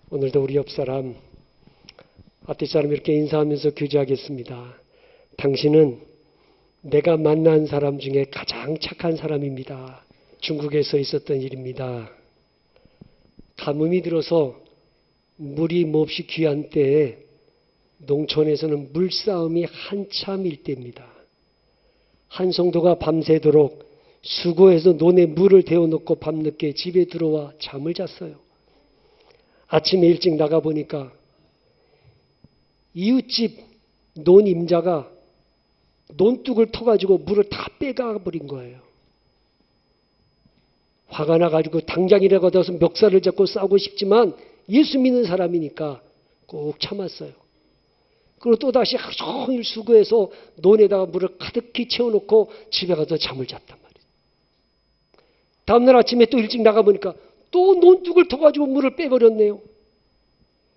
오늘도 우리 옆사람, 앞뒷 사람 이렇게 인사하면서 교제하겠습니다. 당신은 내가 만난 사람 중에 가장 착한 사람입니다. 중국에서 있었던 일입니다. 가뭄이 들어서 물이 몹시 귀한 때에 농촌에서는 물싸움이 한참일 때입니다. 한 성도가 밤새도록 수고해서 논에 물을 데워놓고 밤늦게 집에 들어와 잠을 잤어요. 아침에 일찍 나가보니까 이웃집 논임자가 논둑을 터가지고 물을 다 빼가버린 거예요. 화가 나가지고 당장이라고 해서 멱살을 잡고 싸우고 싶지만 예수 믿는 사람이니까 꼭 참았어요. 그리고 또다시 하루 종일 수고해서 논에다가 물을 가득히 채워놓고 집에 가서 잠을 잤단 말이에요. 다음날 아침에 또 일찍 나가보니까 또 논둑을 터가지고 물을 빼버렸네요.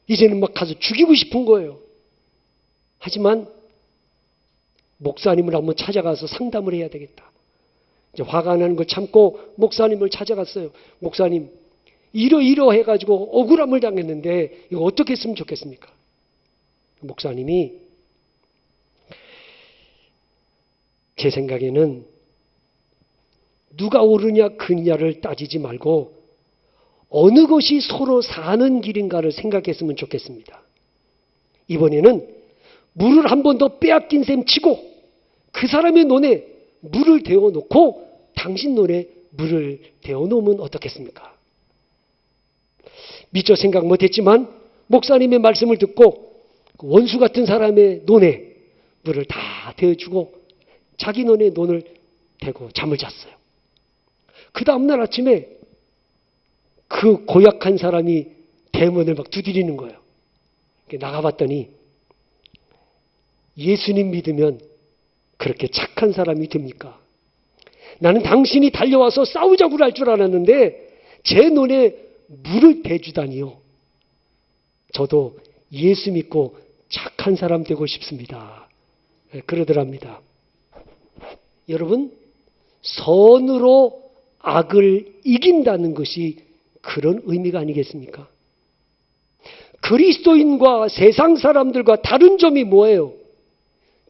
이제는 막 가서 죽이고 싶은 거예요. 하지만 목사님을 한번 찾아가서 상담을 해야 되겠다. 이제 화가 나는 걸 참고 목사님을 찾아갔어요. 목사님, 이러 해가지고 억울함을 당했는데 이거 어떻게 했으면 좋겠습니까? 목사님이 제 생각에는 누가 옳으냐 그냐를 따지지 말고 어느 것이 서로 사는 길인가를 생각했으면 좋겠습니다. 이번에는 물을 한 번 더 빼앗긴 셈 치고 그 사람의 논에 물을 데워놓고 당신 논에 물을 데워놓으면 어떻겠습니까? 미처 생각 못했지만 목사님의 말씀을 듣고 원수 같은 사람의 논에 물을 다 데워주고 자기 논에 논을 대고 잠을 잤어요. 그 다음날 아침에 그 고약한 사람이 대문을 막 두드리는 거예요. 나가봤더니 예수님 믿으면 그렇게 착한 사람이 됩니까? 나는 당신이 달려와서 싸우자고 할 줄 알았는데 제 논에 물을 대주다니요. 저도 예수 믿고 착한 사람 되고 싶습니다. 그러더랍니다. 여러분, 선으로 악을 이긴다는 것이 그런 의미가 아니겠습니까? 그리스도인과 세상 사람들과 다른 점이 뭐예요?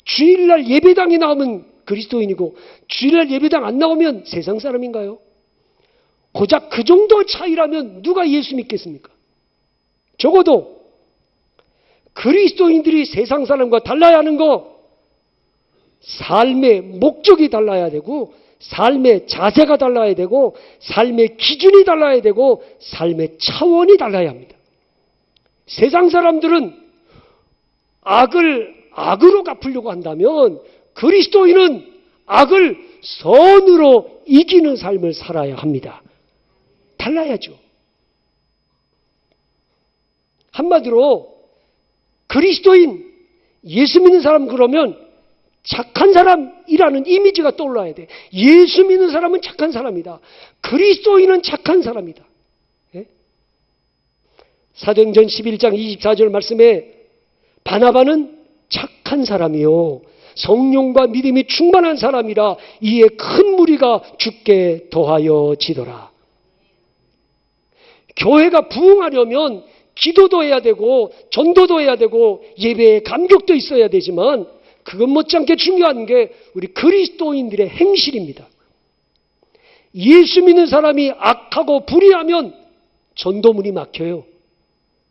주일날 예배당에 나오면 그리스도인이고 주일날 예배당 안 나오면 세상 사람인가요? 고작 그 정도 차이라면 누가 예수 믿겠습니까? 적어도 그리스도인들이 세상 사람과 달라야 하는 거, 삶의 목적이 달라야 되고 삶의 자세가 달라야 되고 삶의 기준이 달라야 되고 삶의 차원이 달라야 합니다. 세상 사람들은 악을 악으로 갚으려고 한다면 그리스도인은 악을 선으로 이기는 삶을 살아야 합니다. 달라야죠. 한마디로 그리스도인, 예수 믿는 사람 그러면 착한 사람이라는 이미지가 떠올라야 돼. 예수 믿는 사람은 착한 사람이다. 그리스도인은 착한 사람이다. 예? 사도행전 11장 24절 말씀에 바나바는 착한 사람이요 성령과 믿음이 충만한 사람이라 이에 큰 무리가 주께 더하여 지더라. 교회가 부흥하려면 기도도 해야 되고 전도도 해야 되고 예배에 감격도 있어야 되지만 그것 못지않게 중요한 게 우리 그리스도인들의 행실입니다. 예수 믿는 사람이 악하고 불의하면 전도문이 막혀요.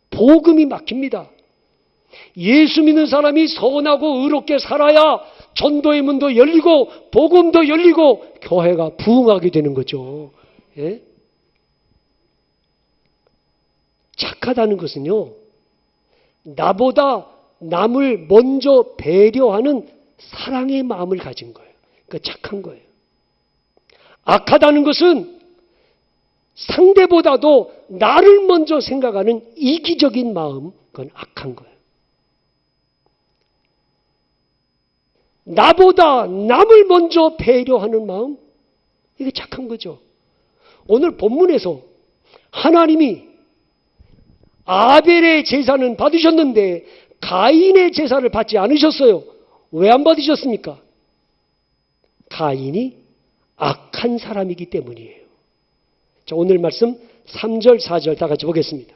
복음이 막힙니다. 예수 믿는 사람이 선하고 의롭게 살아야 전도의 문도 열리고 복음도 열리고 교회가 부흥하게 되는 거죠. 예? 착하다는 것은요, 나보다 남을 먼저 배려하는 사랑의 마음을 가진 거예요. 그러니까 착한 거예요. 악하다는 것은 상대보다도 나를 먼저 생각하는 이기적인 마음, 그건 악한 거예요. 나보다 남을 먼저 배려하는 마음, 이게 착한 거죠. 오늘 본문에서 하나님이 아벨의 제사는 받으셨는데 가인의 제사를 받지 않으셨어요. 왜 안 받으셨습니까? 가인이 악한 사람이기 때문이에요. 자, 오늘 말씀 3절, 4절 다 같이 보겠습니다.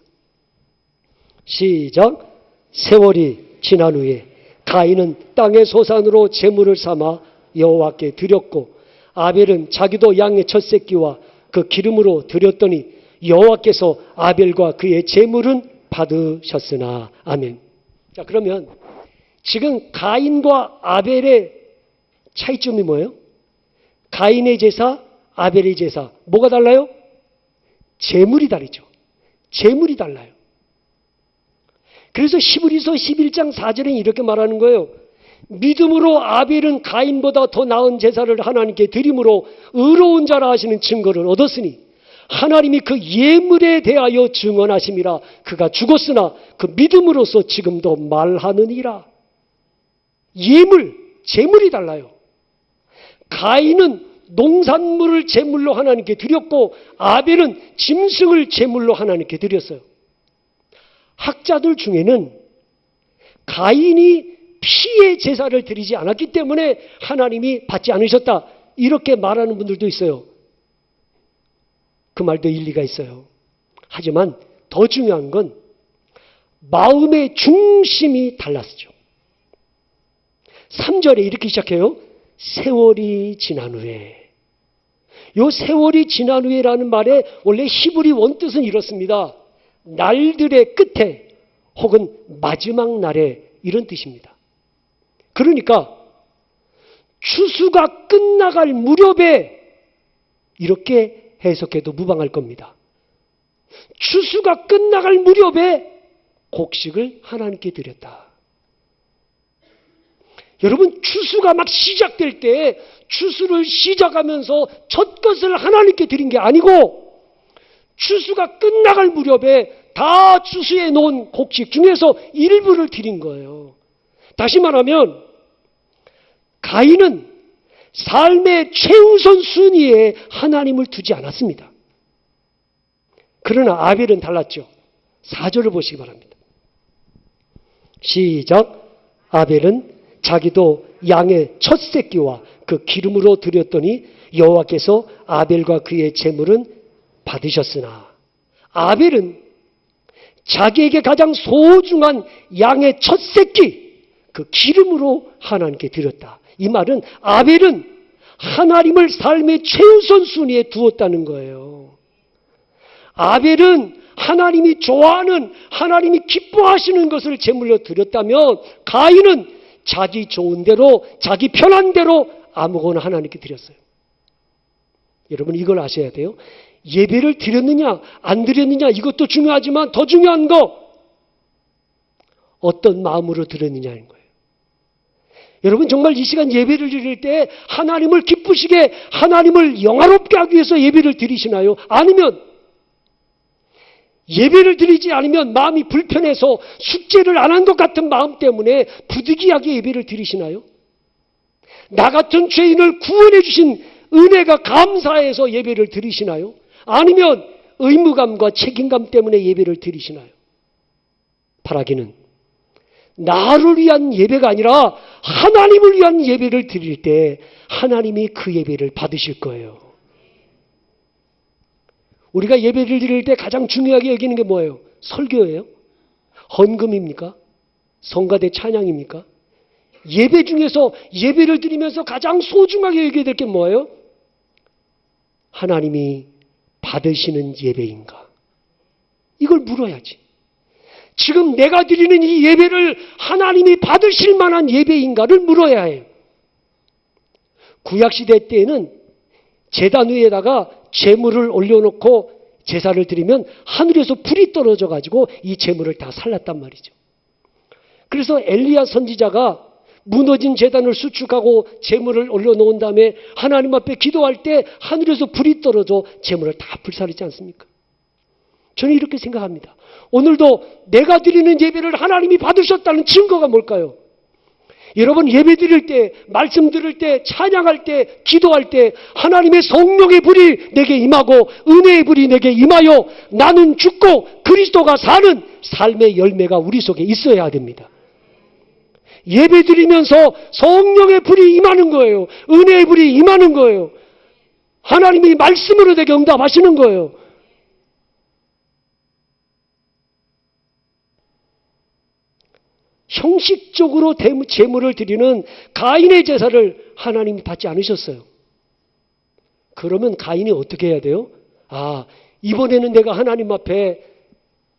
시작. 세월이 지난 후에 가인은 땅의 소산으로 제물을 삼아 여호와께 드렸고 아벨은 자기도 양의 첫 새끼와 그 기름으로 드렸더니 여호와께서 아벨과 그의 제물은 받으셨으나. 아멘. 자, 그러면 지금 가인과 아벨의 차이점이 뭐예요? 가인의 제사, 아벨의 제사. 뭐가 달라요? 제물이 다르죠. 제물이 달라요. 그래서 히브리서 11장 4절에 이렇게 말하는 거예요. 믿음으로 아벨은 가인보다 더 나은 제사를 하나님께 드림으로 의로운 자라 하시는 증거를 얻었으니 하나님이 그 예물에 대하여 증언하심이라. 그가 죽었으나 그 믿음으로서 지금도 말하느니라. 예물, 제물이 달라요. 가인은 농산물을 제물로 하나님께 드렸고 아벨은 짐승을 제물로 하나님께 드렸어요. 학자들 중에는 가인이 피의 제사를 드리지 않았기 때문에 하나님이 받지 않으셨다, 이렇게 말하는 분들도 있어요. 그 말도 일리가 있어요. 하지만 더 중요한 건 마음의 중심이 달랐죠. 3절에 이렇게 시작해요. 세월이 지난 후에. 요 세월이 지난 후에라는 말의 원래 히브리 원뜻은 이렇습니다. 날들의 끝에 혹은 마지막 날에, 이런 뜻입니다. 그러니까 추수가 끝나갈 무렵에, 이렇게 해석해도 무방할 겁니다. 추수가 끝나갈 무렵에 곡식을 하나님께 드렸다. 여러분, 추수가 막 시작될 때 추수를 시작하면서 첫 것을 하나님께 드린 게 아니고 추수가 끝나갈 무렵에 다 추수해 놓은 곡식 중에서 일부를 드린 거예요. 다시 말하면 가인은 삶의 최우선 순위에 하나님을 두지 않았습니다. 그러나 아벨은 달랐죠. 4절을 보시기 바랍니다. 시작. 아벨은 자기도 양의 첫 새끼와 그 기름으로 드렸더니 여호와께서 아벨과 그의 제물은 받으셨으나. 아벨은 자기에게 가장 소중한 양의 첫 새끼, 그 기름으로 하나님께 드렸다. 이 말은 아벨은 하나님을 삶의 최우선 순위에 두었다는 거예요. 아벨은 하나님이 좋아하는, 하나님이 기뻐하시는 것을 제물로 드렸다면 가인은 자기 좋은 대로, 자기 편한 대로 아무거나 하나님께 드렸어요. 여러분, 이걸 아셔야 돼요. 예배를 드렸느냐 안 드렸느냐 이것도 중요하지만 더 중요한 거, 어떤 마음으로 드렸느냐는 거예요. 여러분, 정말 이 시간 예배를 드릴 때 하나님을 기쁘시게, 하나님을 영화롭게 하기 위해서 예배를 드리시나요? 아니면 예배를 드리지 않으면 마음이 불편해서 숙제를 안 한 것 같은 마음 때문에 부득이하게 예배를 드리시나요? 나 같은 죄인을 구원해 주신 은혜가 감사해서 예배를 드리시나요? 아니면 의무감과 책임감 때문에 예배를 드리시나요? 바라기는 나를 위한 예배가 아니라 하나님을 위한 예배를 드릴 때 하나님이 그 예배를 받으실 거예요. 우리가 예배를 드릴 때 가장 중요하게 여기는 게 뭐예요? 설교예요? 헌금입니까? 성가대 찬양입니까? 예배 중에서 예배를 드리면서 가장 소중하게 여겨야 될 게 뭐예요? 하나님이 받으시는 예배인가? 이걸 물어야지. 지금 내가 드리는 이 예배를 하나님이 받으실 만한 예배인가를 물어야 해요. 구약시대 때에는 제단 위에다가 제물을 올려놓고 제사를 드리면 하늘에서 불이 떨어져 가지고 이 제물을 다 살랐단 말이죠. 그래서 엘리야 선지자가 무너진 제단을 수축하고 제물을 올려놓은 다음에 하나님 앞에 기도할 때 하늘에서 불이 떨어져 제물을 다 불살리지 않습니까? 저는 이렇게 생각합니다. 오늘도 내가 드리는 예배를 하나님이 받으셨다는 증거가 뭘까요? 여러분, 예배 드릴 때, 말씀 들을 때, 찬양할 때, 기도할 때 하나님의 성령의 불이 내게 임하고 은혜의 불이 내게 임하여 나는 죽고 그리스도가 사는 삶의 열매가 우리 속에 있어야 됩니다. 예배 드리면서 성령의 불이 임하는 거예요. 은혜의 불이 임하는 거예요. 하나님이 말씀으로 내게 응답하시는 거예요. 형식적으로 제물을 드리는 가인의 제사를 하나님이 받지 않으셨어요. 그러면 가인이 어떻게 해야 돼요? 이번에는 내가 하나님 앞에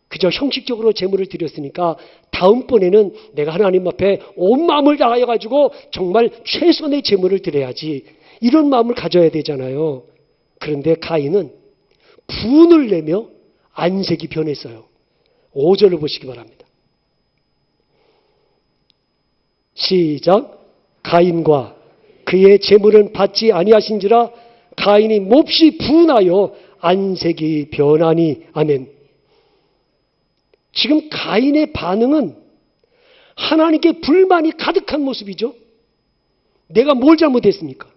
그저 형식적으로 제물을 드렸으니까 다음번에는 내가 하나님 앞에 온 마음을 다하여 가지고 정말 최선의 제물을 드려야지, 이런 마음을 가져야 되잖아요. 그런데 가인은 분을 내며 안색이 변했어요. 5절을 보시기 바랍니다. 시작. 가인과 그의 제물은 받지 아니하신지라 가인이 몹시 분하여 안색이 변하니. 아멘. 지금 가인의 반응은 하나님께 불만이 가득한 모습이죠. 내가 뭘 잘못했습니까?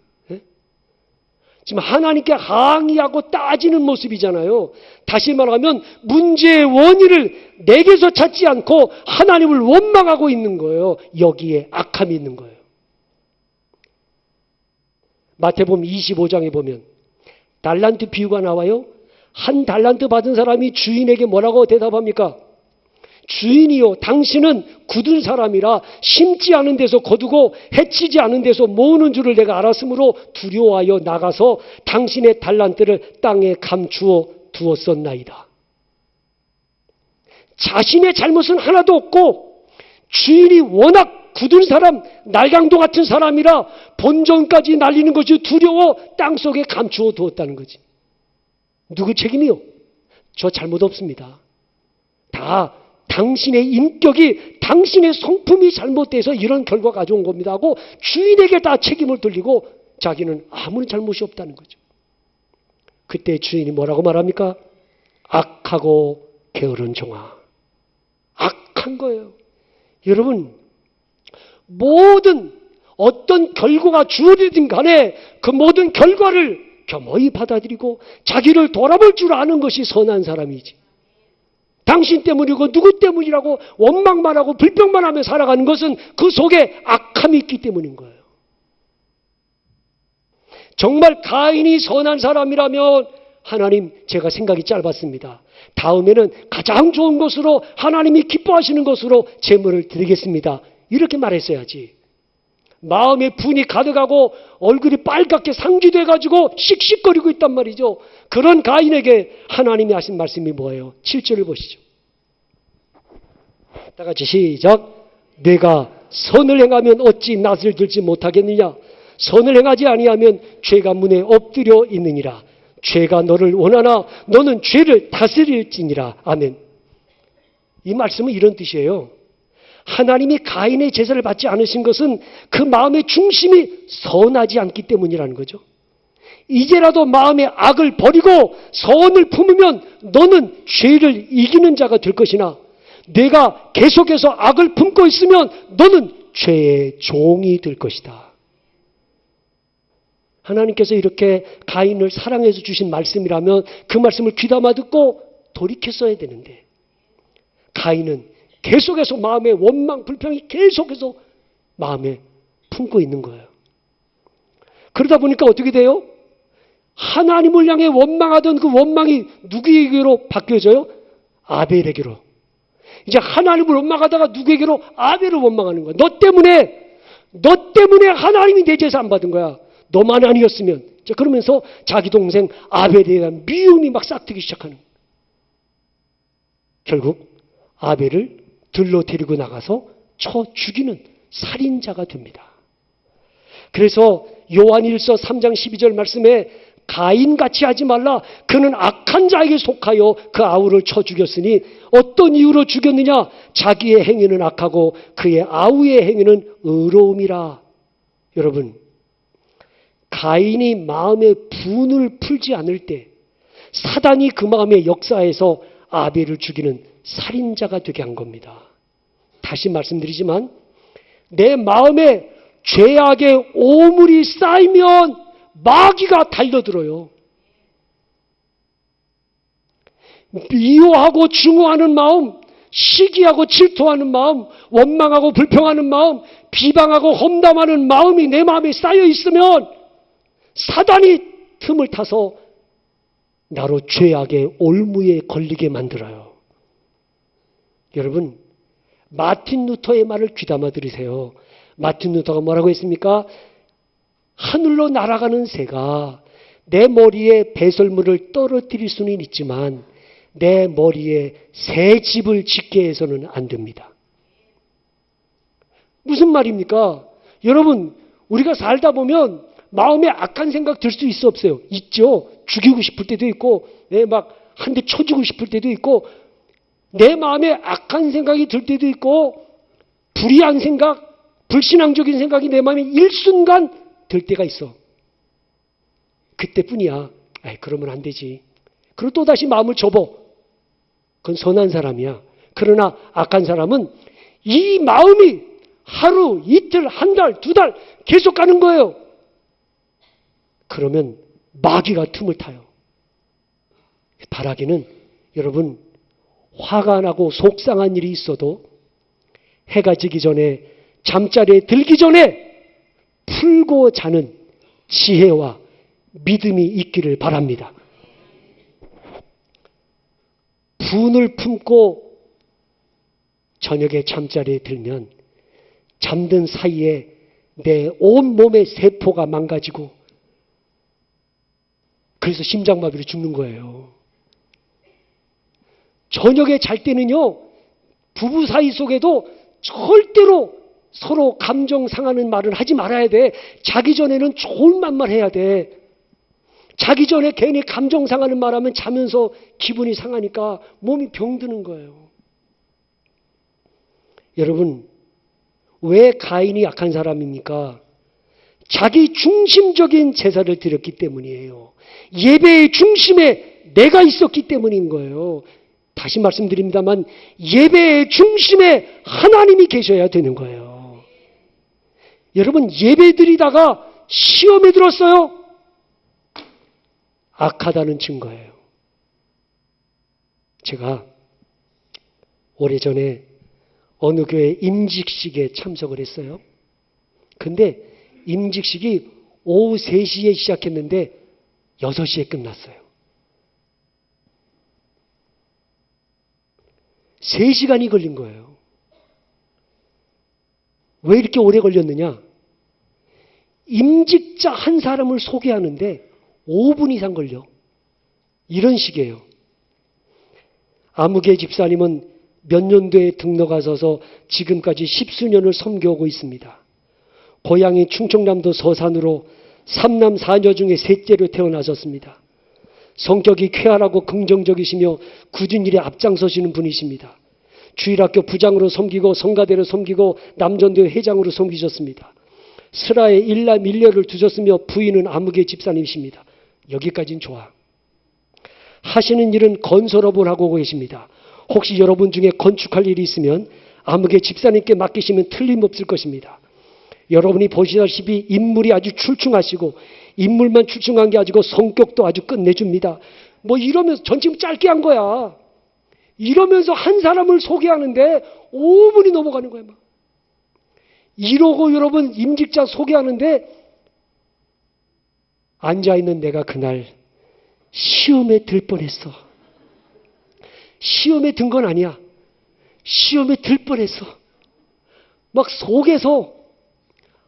지금 하나님께 항의하고 따지는 모습이잖아요. 다시 말하면 문제의 원인을 내게서 찾지 않고 하나님을 원망하고 있는 거예요. 여기에 악함이 있는 거예요. 마태복음 25장에 보면 달란트 비유가 나와요. 한 달란트 받은 사람이 주인에게 뭐라고 대답합니까? 주인이요, 당신은 굳은 사람이라 심지 않은 데서 거두고 해치지 않은 데서 모으는 줄을 내가 알았으므로 두려워하여 나가서 당신의 달란트를 땅에 감추어 두었었나이다. 자신의 잘못은 하나도 없고 주인이 워낙 굳은 사람, 날강도 같은 사람이라 본전까지 날리는 것이 두려워 땅속에 감추어 두었다는 거지. 누구 책임이요? 저 잘못 없습니다. 다 당신의 인격이, 당신의 성품이 잘못돼서 이런 결과가 가져온 겁니다 하고 주인에게 다 책임을 돌리고 자기는 아무런 잘못이 없다는 거죠. 그때 주인이 뭐라고 말합니까? 악하고 게으른 종아. 악한 거예요. 여러분, 모든 어떤 결과가 주어지든 간에 그 모든 결과를 겸허히 받아들이고 자기를 돌아볼 줄 아는 것이 선한 사람이지. 당신 때문이고 누구 때문이라고 원망만 하고 불평만 하며 살아가는 것은 그 속에 악함이 있기 때문인 거예요. 정말 가인이 선한 사람이라면 하나님, 제가 생각이 짧았습니다. 다음에는 가장 좋은 것으로, 하나님이 기뻐하시는 것으로 제물을 드리겠습니다. 이렇게 말했어야지. 마음에 분이 가득하고 얼굴이 빨갛게 상기돼가지고 씩씩거리고 있단 말이죠. 그런 가인에게 하나님이 하신 말씀이 뭐예요? 7절을 보시죠. 다 같이 시작. 내가 선을 행하면 어찌 낯을 들지 못하겠느냐? 선을 행하지 아니하면 죄가 문에 엎드려 있느니라. 죄가 너를 원하나 너는 죄를 다스릴지니라. 아멘. 이 말씀은 이런 뜻이에요. 하나님이 가인의 제사를 받지 않으신 것은 그 마음의 중심이 선하지 않기 때문이라는 거죠. 이제라도 마음의 악을 버리고 선을 품으면 너는 죄를 이기는 자가 될 것이나, 내가 계속해서 악을 품고 있으면 너는 죄의 종이 될 것이다. 하나님께서 이렇게 가인을 사랑해서 주신 말씀이라면 그 말씀을 귀담아 듣고 돌이켰어야 되는데, 가인은 계속해서 마음의 원망, 불평이 계속해서 마음에 품고 있는 거예요. 그러다 보니까 어떻게 돼요? 하나님을 향해 원망하던 그 원망이 누구에게로 바뀌어져요? 아벨에게로. 이제 하나님을 원망하다가 누구에게로? 아벨을 원망하는 거야. 너 때문에 하나님이 내 제사 안 받은 거야. 너만 아니었으면. 자, 그러면서 자기 동생 아벨에 대한 미움이 막 싹트기 시작하는 거야. 결국 아벨을 들로 데리고 나가서 쳐 죽이는 살인자가 됩니다. 그래서 요한일서 3장 12절 말씀에 가인같이 하지 말라. 그는 악한 자에게 속하여 그 아우를 쳐 죽였으니 어떤 이유로 죽였느냐? 자기의 행위는 악하고 그의 아우의 행위는 의로움이라. 여러분, 가인이 마음의 분을 풀지 않을 때 사단이 그 마음의 역사에서 아벨을 죽이는 살인자가 되게 한 겁니다. 다시 말씀드리지만 내 마음에 죄악의 오물이 쌓이면 마귀가 달려들어요. 미워하고 증오하는 마음, 시기하고 질투하는 마음, 원망하고 불평하는 마음, 비방하고 험담하는 마음이 내 마음에 쌓여 있으면 사단이 틈을 타서 나로 죄악의 올무에 걸리게 만들어요. 여러분, 마틴 루터의 말을 귀담아 들으세요. 마틴 루터가 뭐라고 했습니까? 하늘로 날아가는 새가 내 머리에 배설물을 떨어뜨릴 수는 있지만 내 머리에 새 집을 짓게 해서는 안 됩니다. 무슨 말입니까? 여러분, 우리가 살다 보면 마음에 악한 생각 들 수 있어 없어요? 있죠. 죽이고 싶을 때도 있고 막 한 대 쳐주고 싶을 때도 있고 내 마음에 악한 생각이 들 때도 있고 불의한 생각, 불신앙적인 생각이 내 마음에 일순간 들 때가 있어. 그때뿐이야. 그러면 안 되지. 그리고 또다시 마음을 접어. 그건 선한 사람이야. 그러나 악한 사람은 이 마음이 하루, 이틀, 한 달, 두 달 계속 가는 거예요. 그러면 마귀가 틈을 타요. 바라기는 여러분 화가 나고 속상한 일이 있어도 해가 지기 전에 잠자리에 들기 전에 풀고 자는 지혜와 믿음이 있기를 바랍니다. 분을 품고 저녁에 잠자리에 들면 잠든 사이에 내 온몸의 세포가 망가지고 그래서 심장마비로 죽는 거예요. 저녁에 잘 때는요, 부부 사이 속에도 절대로 서로 감정 상하는 말은 하지 말아야 돼. 자기 전에는 좋은 말만 해야 돼. 자기 전에 괜히 감정 상하는 말하면 자면서 기분이 상하니까 몸이 병드는 거예요. 여러분, 왜 가인이 약한 사람입니까? 자기 중심적인 제사를 드렸기 때문이에요. 예배의 중심에 내가 있었기 때문인 거예요. 다시 말씀드립니다만 예배의 중심에 하나님이 계셔야 되는 거예요. 여러분, 예배 드리다가 시험에 들었어요? 악하다는 증거예요. 제가 오래전에 어느 교회 임직식에 참석을 했어요. 근데 임직식이 오후 3시에 시작했는데 6시에 끝났어요. 3시간이 걸린 거예요. 왜 이렇게 오래 걸렸느냐? 임직자 한 사람을 소개하는데 5분 이상 걸려. 이런 식이에요. 아무개 집사님은 몇 년도에 등록하셔서 지금까지 10수년을 섬겨오고 있습니다. 고향이 충청남도 서산으로 3남 4녀 중에 셋째로 태어나셨습니다. 성격이 쾌활하고 긍정적이시며 굳은 일에 앞장서시는 분이십니다. 주일학교 부장으로 섬기고 성가대로 섬기고 남전도 회장으로 섬기셨습니다. 슬하에 일남 일녀를 두셨으며 부인은 아무개 집사님이십니다. 여기까지는 좋아. 하시는 일은 건설업을 하고 계십니다. 혹시 여러분 중에 건축할 일이 있으면 아무개 집사님께 맡기시면 틀림없을 것입니다. 여러분이 보시다시피 인물이 아주 출중하시고 인물만 출중한 게 아니고 성격도 아주 끝내줍니다. 이러면서 전 지금 짧게 한 거야. 이러면서 한 사람을 소개하는데 5분이 넘어가는 거야. 이러고 여러분 임직자 소개하는데 앉아있는 내가 그날 시험에 들 뻔했어. 시험에 든 건 아니야. 시험에 들 뻔했어. 막 속에서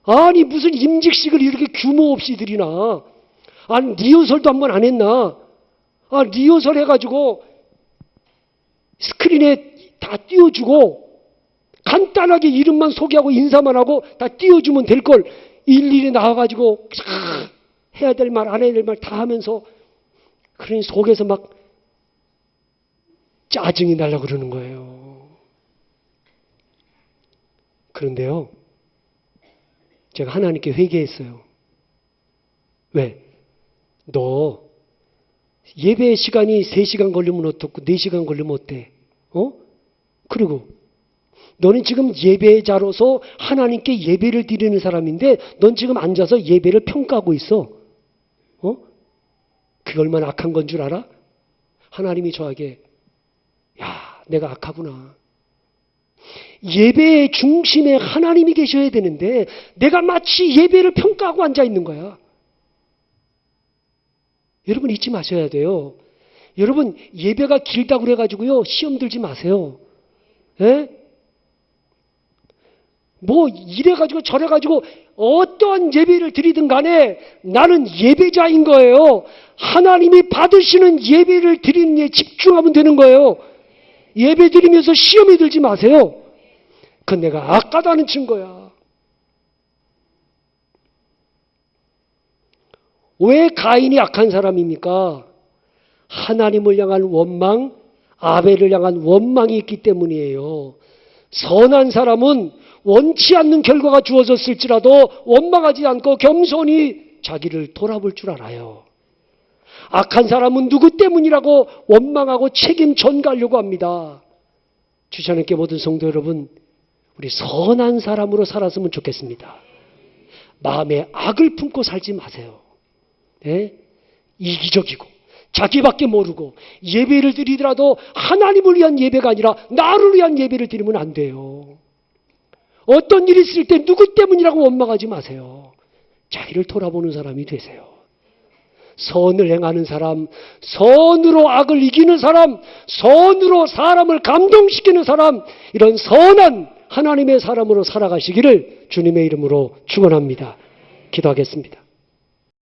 아니 무슨 임직식을 이렇게 규모 없이 드리나. 아니 리허설도 한 번 안 했나. 리허설 해가지고 스크린에 다 띄워주고 간단하게 이름만 소개하고 인사만 하고 다 띄워주면 될 걸 일일이 나와가지고 해야 될 말 안 해야 될 말 다 하면서 그러니 속에서 막 짜증이 나려고 그러는 거예요. 그런데요, 제가 하나님께 회개했어요. 왜? 너 예배 시간이 3시간 걸리면 어떻고 4시간 걸리면 어때? 그리고 너는 지금 예배자로서 하나님께 예배를 드리는 사람인데 넌 지금 앉아서 예배를 평가하고 있어. 그게 얼마나 악한 건 줄 알아? 하나님이 저에게 야, 내가 악하구나. 예배의 중심에 하나님이 계셔야 되는데 내가 마치 예배를 평가하고 앉아 있는 거야. 여러분 잊지 마셔야 돼요. 여러분 예배가 길다고 그래가지고요 시험 들지 마세요. 예? 뭐 이래가지고 저래가지고 어떠한 예배를 드리든 간에 나는 예배자인 거예요. 하나님이 받으시는 예배를 드리는 데 집중하면 되는 거예요. 예배 드리면서 시험에 들지 마세요. 그건 내가 악하다는 증거야. 왜 가인이 악한 사람입니까? 하나님을 향한 원망, 아벨을 향한 원망이 있기 때문이에요. 선한 사람은 원치 않는 결과가 주어졌을지라도 원망하지 않고 겸손히 자기를 돌아볼 줄 알아요. 악한 사람은 누구 때문이라고 원망하고 책임 전가하려고 합니다. 주시하나님께 모든 성도 여러분, 우리 선한 사람으로 살았으면 좋겠습니다. 마음에 악을 품고 살지 마세요. 네? 이기적이고 자기밖에 모르고 예배를 드리더라도 하나님을 위한 예배가 아니라 나를 위한 예배를 드리면 안 돼요. 어떤 일이 있을 때 누구 때문이라고 원망하지 마세요. 자기를 돌아보는 사람이 되세요. 선을 행하는 사람, 선으로 악을 이기는 사람, 선으로 사람을 감동시키는 사람, 이런 선한 하나님의 사람으로 살아가시기를 주님의 이름으로 축원합니다. 기도하겠습니다.